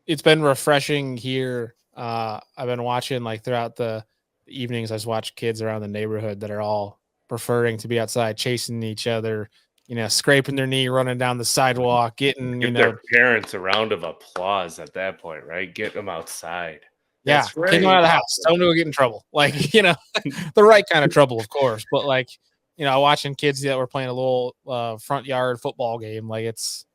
it's been refreshing here. I've been watching like throughout the evenings. I just watch kids around the neighborhood that are all preferring to be outside, chasing each other, scraping their knee, running down the sidewalk, getting, Give their parents a round of applause at that point, right? Get them outside. yeah, That's kick them out right. of the house. Tell them to go get in trouble. Like, the right kind of trouble, of course. But like, watching kids that were playing a little front yard football game, like that's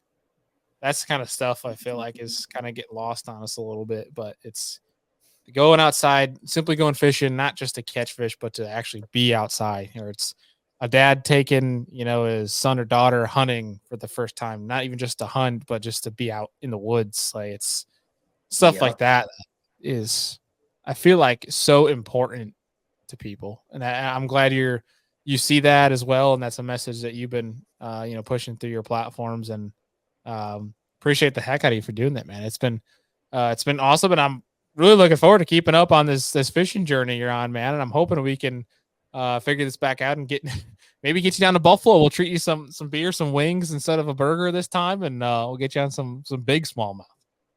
the kind of stuff I feel like is kind of getting lost on us a little bit. But it's going outside, simply going fishing, not just to catch fish, but to actually be outside. Or it's a dad taking, his son or daughter hunting for the first time, not even just to hunt, but just to be out in the woods. Like it's stuff Yeah. like that is, I feel like, so important to people. And I'm glad you see that as well. And that's a message that you've been, pushing through your platforms, and appreciate the heck out of you for doing that, man. It's been awesome. And I'm really looking forward to keeping up on this fishing journey you're on, man. And I'm hoping we can figure this back out and maybe get you down to Buffalo. We'll treat you some beer, some wings instead of a burger this time, and we'll get you on some big smallmouth.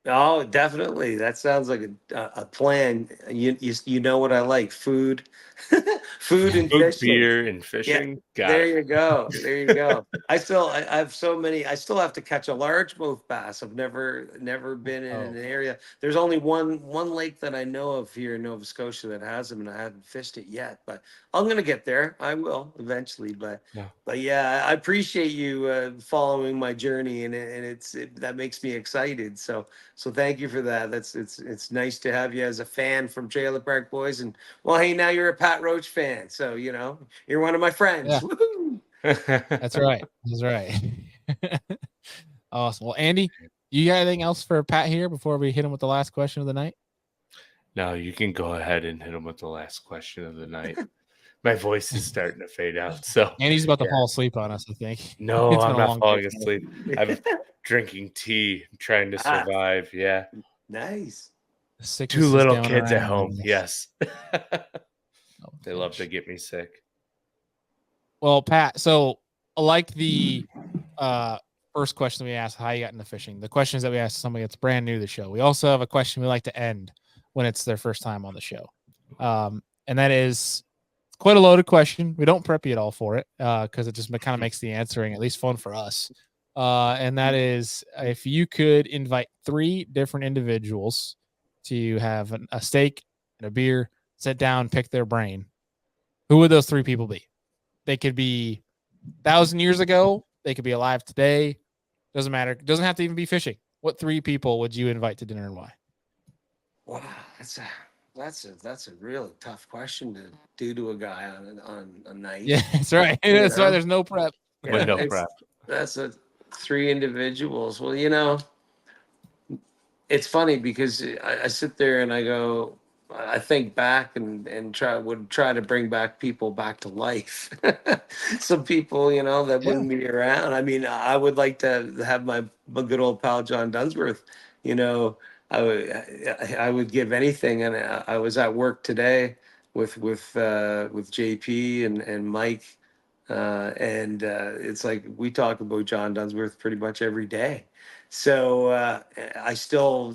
Oh, definitely. That sounds like a plan. You know what I like? Food, food and Food, fishing. beer, and Yeah, fishing. Got there it. you go. There you go. I have so many. I still have to catch a largemouth bass. I've never been in Oh, an area. There's only one lake that I know of here in Nova Scotia that has them, and I haven't fished it yet. But I'm gonna get there. I will eventually. But Yeah. but yeah, I appreciate you following my journey, and that makes me excited. So thank you for that. It's nice to have you as a fan from Trailer Park Boys. And well, hey, now you're a Pat Roach fan, so you're one of my friends. Yeah, Woohoo! that's right. That's right. Awesome. Well, Andy, you got anything else for Pat here before we hit him with the last question of the night? No, you can go ahead and hit him with the last question of the night. My voice is starting to fade out. So Andy's about to yeah. fall asleep on us, I think. No, It's been I'm a not long falling day. asleep. I'm drinking tea, trying to survive. Yeah. Nice. The sickness 2 is little going kids at around. home. Yes. Oh, They love to gosh. get me sick. Well, Pat, so like the first question we asked, how you got into fishing, the questions that we asked somebody that's brand new to the show, we also have a question we like to end when it's their first time on the show. And that is quite a loaded question. We don't prep you at all for it because it just kind of makes the answering at least fun for us. And that is if you could invite 3 different individuals to have a steak and a beer, sit down, pick their brain, who would those 3 people be? They could be 1,000 years ago. They could be alive today. Doesn't matter. Doesn't have to even be fishing. What 3 people would you invite to dinner and why? Wow, that's a really tough question to do to a guy on a night. Yeah, that's right. That's why there's no prep. With no prep. That's 3 individuals. Well, it's funny because I sit there and I go, I think back and would try to bring back people back to life. Some people, that Yeah. wouldn't be around. I mean, I would like to have my good old pal John Dunsworth. I would give anything. And I was at work today with JP and Mike, and it's like we talk about John Dunsworth pretty much every day. So I still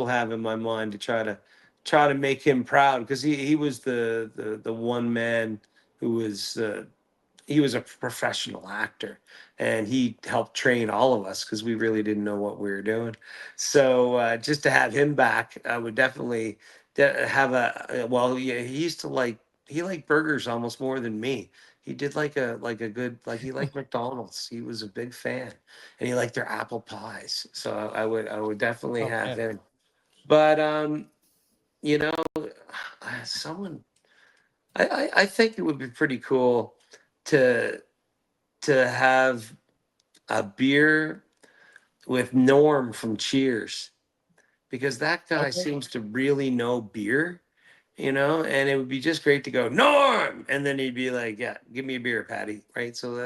have in my mind to try to make him proud because he was the one man who was he was a professional actor and he helped train all of us because we really didn't know what we were doing. So just to have him back, I would definitely have well, yeah, he liked burgers almost more than me. He did like a good, like he liked McDonald's. He was a big fan and he liked their apple pies. So I would definitely Oh, have yeah. him. But you know, someone I think it would be pretty cool to have a beer with Norm from Cheers because that guy Okay. seems to really know beer, and it would be just great to go Norm, and then he'd be like, "Yeah, give me a beer, Patty." Right? So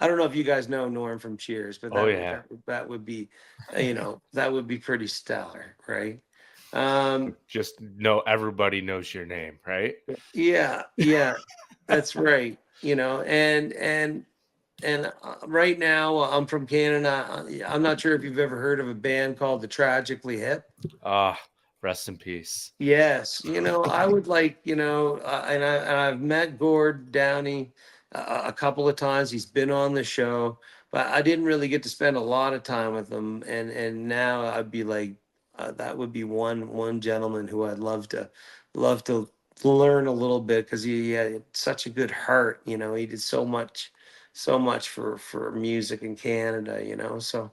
I don't know if you guys know Norm from Cheers, but Oh, yeah. that would be, that would be pretty stellar, right? Just know everybody knows your name, right? Yeah, that's right. And right now I'm from Canada. I'm not sure if you've ever heard of a band called the Tragically Hip. Ah, rest in peace. Yes, I would like, and I've met Gord Downey a couple of times. He's been on the show, but I didn't really get to spend a lot of time with him. And now I'd be like, that would be one gentleman who I'd love to learn a little bit because he had such a good heart. He did so much for music in Canada. So.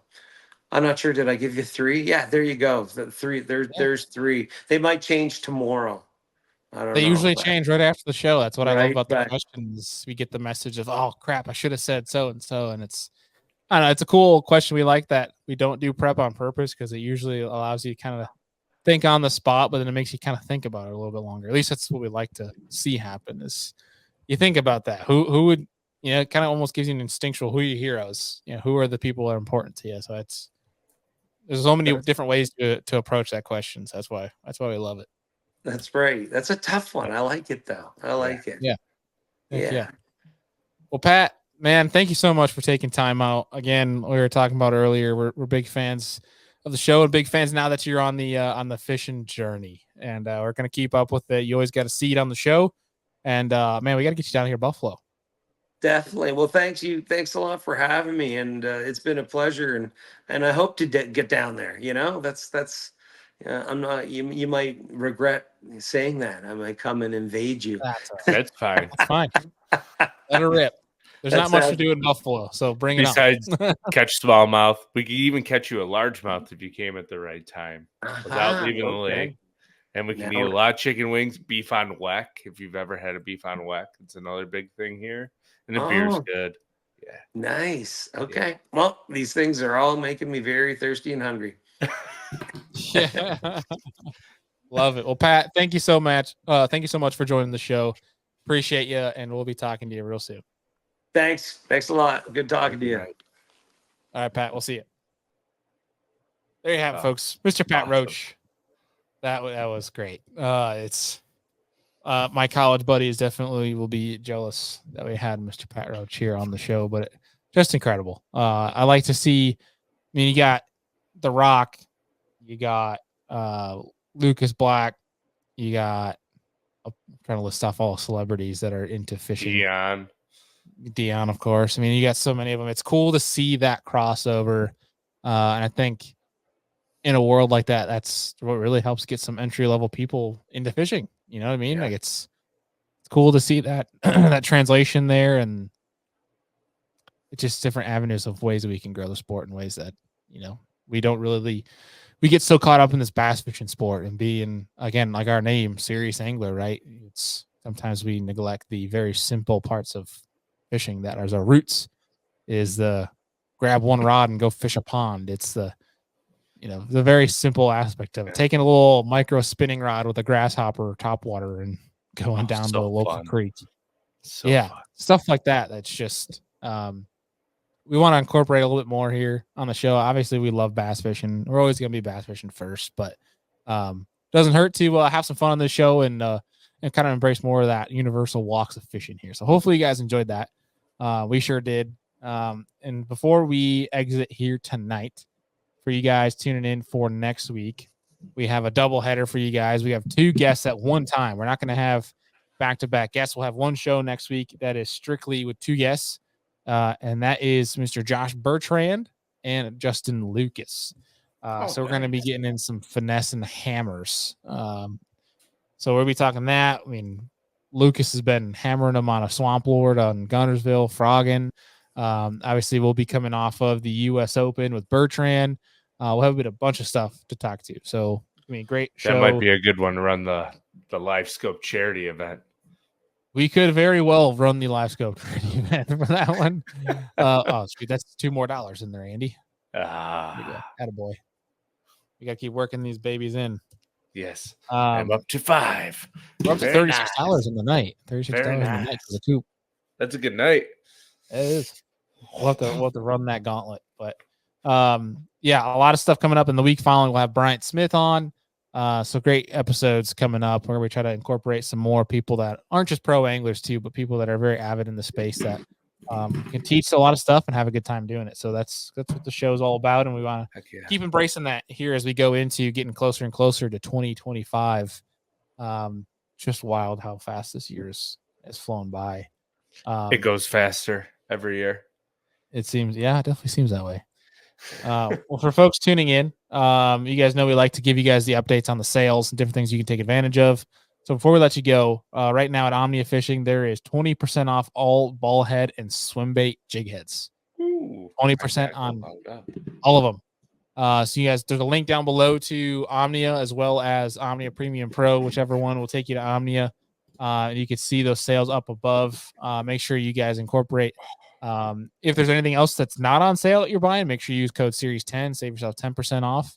I'm not sure. Did I give you 3? Yeah, there you go. The 3. Yeah. There's 3. They might change tomorrow. I don't They know. usually change right after the show. That's what I love Right, about the right. questions. We get the message of, oh crap, I should have said so and so. And I don't know, it's a cool question. We like that we don't do prep on purpose because it usually allows you to kind of think on the spot, but then it makes you kind of think about it a little bit longer. At least that's what we like to see happen is you think about that. Who would, it kind of almost gives you an instinctual, who are your heroes? Who are the people that are important to you? So there's so many different ways to approach that question. So that's why we love it. That's right. That's a tough one. I like it though. I like it. Yeah. Heck Yeah. Well, Pat, man, thank you so much for taking time out. Again, we were talking about earlier. We're big fans of the show and big fans now that you're on the fishing journey, and we're gonna keep up with it. You always got a seat on the show, and man, we got to get you down here, Buffalo. Definitely. Well, thanks you. Thanks a lot for having me, and it's been a pleasure. And I hope to get down there. That's. I'm not. You might regret saying that. I might come and invade you. That's all right. That's fine. That's fine. Let her rip. There's That not much to sounds do in Buffalo, so bring it Besides on. catch smallmouth, we could even catch you a largemouth if you came at the right time without Aha, leaving the okay. lake. And we can Now- eat a lot of chicken wings, beef on weck. If you've ever had a beef on weck, it's another big thing here. And the beer's Oh. good. Yeah. Nice. Okay. Well, these things are all making me very thirsty and hungry. Yeah. Love it. Well, Pat, thank you so much. Thank you so much for joining the show. Appreciate you, and we'll be talking to you real soon. Thanks. Thanks a lot. Good talking to you. Right. All right, Pat. We'll see you. There you have it, Oh, folks. Mr. Pat awesome. Roach. That was great. It's my college buddies definitely will be jealous that we had Mr. Pat Roach here on the show, but just incredible. I like to see. I mean, you got The Rock, you got Lucas Black, you got. I'm trying to list off all celebrities that are into fishing. Dion, of course. I mean, you got so many of them. It's cool to see that crossover, and I think in a world like that, that's what really helps get some entry level people into fishing. You know what I mean? Yeah. Like it's cool to see that that translation there, and it's just different avenues of ways that we can grow the sport in ways that we don't really. We get so caught up in this bass fishing sport and being, again, like our name, serious angler, right? It's sometimes we neglect the very simple parts of fishing that are our roots. Is the grab one rod and go fish a pond. It's the the very simple aspect of it. Taking a little micro spinning rod with a grasshopper topwater and going down to a local creek. So yeah, fun. Stuff like that. That's just we want to incorporate a little bit more here on the show. Obviously, we love bass fishing. We're always going to be bass fishing first, but doesn't hurt to have some fun on this show and kind of embrace more of that universal walks of fishing here. So hopefully you guys enjoyed that. We sure did. And before we exit here tonight, for you guys tuning in for next week, we have a double header for you guys. We have two guests at one time. We're not going to have back-to-back guests. We'll have one show next week that is strictly with two guests. And that is Mr. Josh Bertrand and Justin Lucas. So we're going to be getting in some finesse and hammers. So we'll be talking that. I mean, Lucas has been hammering them on a Swamp Lord on Gunnersville, frogging. Obviously, we'll be coming off of the U.S. Open with Bertrand. We'll have a bunch of stuff to talk to. So, I mean, great show. That might be a good one to run the Live Scope charity event. We could very well run the Live Scope charity event for that one. Sweet. That's $2 more in there, Andy. Attaboy. We got to keep working these babies in. Yes. I'm up to 5. We're up to $36 in the night. $36 in the night for the coop. That's a good night. It is. We'll have to run that gauntlet. But yeah, a lot of stuff coming up in the week following. We'll have Bryant Smith on. So great episodes coming up where we try to incorporate some more people that aren't just pro anglers too, but people that are very avid in the space that can teach a lot of stuff and have a good time doing it. So that's what the show is all about. And we want to keep embracing that here as we go into getting closer and closer to 2025. Just wild how fast this year has flown by. It goes faster every year. It seems, it definitely seems that way. Well, for folks tuning in, you guys know we like to give you guys the updates on the sales and different things you can take advantage of. So before we let you go, right now at Omnia Fishing, there is 20% off all ball head and swim bait jig heads. 20% on all of them. So you guys, there's a link down below to Omnia as well as Omnia Premium Pro, whichever one will take you to Omnia. And you can see those sales up above. Make sure you guys incorporate. If there's anything else that's not on sale that you're buying, make sure you use code Series 10, save yourself 10% off.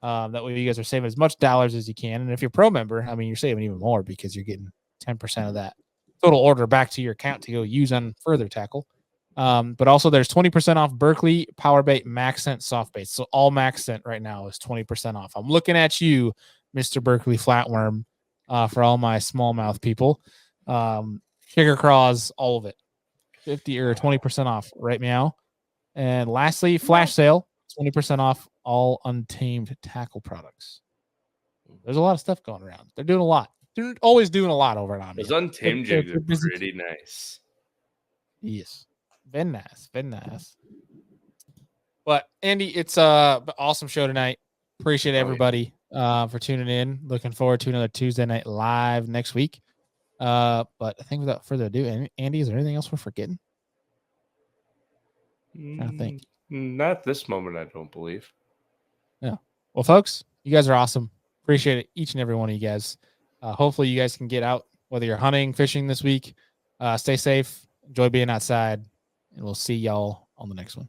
That way you guys are saving as much dollars as you can. And if you're a pro member, I mean, you're saving even more because you're getting 10% of that total order back to your account to go use on further tackle. But also there's 20% off Berkley Powerbait Max Scent soft baits. So all Max Scent right now is 20% off. I'm looking at you, Mr. Berkley Flatworm, for all my smallmouth people. Sugar Craws, all of it. 50 or 20% off, right, meow. And lastly, flash sale, 20% off all Untamed tackle products. There's a lot of stuff going around. They're doing a lot. They're always doing a lot over at Omnia. Those Untamed jigs are pretty nice. Yes. Very nice. But Andy, it's an awesome show tonight. Appreciate everybody for tuning in. Looking forward to another Tuesday Night Live next week. But I think without further ado, Andy, is there anything else we're forgetting? I think. Not at this moment, I don't believe. Yeah. Well, folks, you guys are awesome. Appreciate it, each and every one of you guys. Hopefully, you guys can get out, whether you're hunting, fishing this week. Stay safe. Enjoy being outside. And we'll see y'all on the next one.